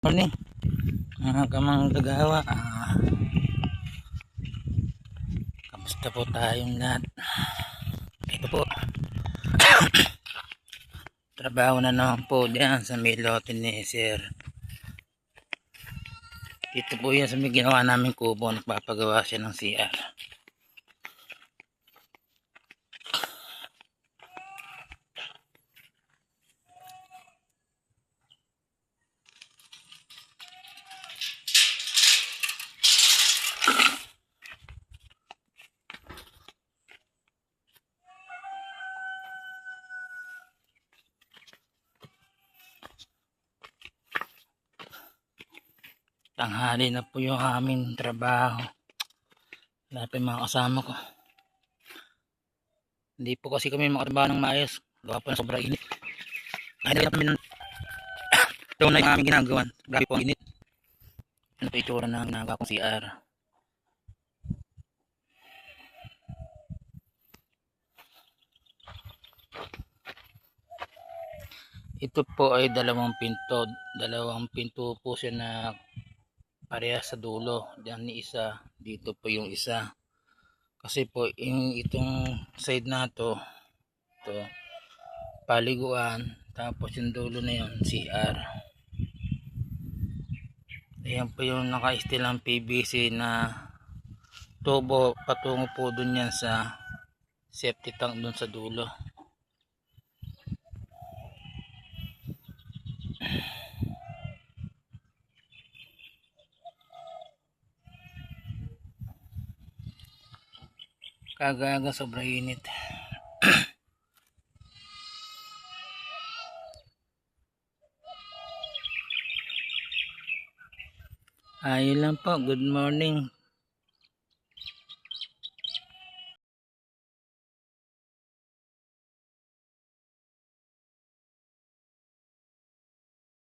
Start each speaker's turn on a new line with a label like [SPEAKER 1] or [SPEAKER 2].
[SPEAKER 1] Morning, mga kamang gagawa. Kamusta po tayong lahat? Ito po, trabaho na naman po diyan sa may lote ni Sir. Ito po yan sa may ginawa namin kubo, nagpapagawa siya ng CR. Tanghali na po yung aming trabaho. Wala pa yung mga kasama ko. Hindi po kasi kami makatrabaho ng maayos. Gawa po na sobrang init. Kahit na kami ng doon na yung aming ginagawa. Grabe po ang init. Ano po yung itsura ng ginagawa kong CR. Ito po ay dalawang pinto. Dalawang pinto po siya na parehas sa dulo. Diyan ni isa. Dito po yung isa. Kasi po itong side na to paliguan, tapos yung dulo na yun CR. Ayan po yung naka-steel PVC na tubo patungo po dun yan sa safety tank dun sa dulo. Kagaga sobrang init. Ayun lang po, good morning.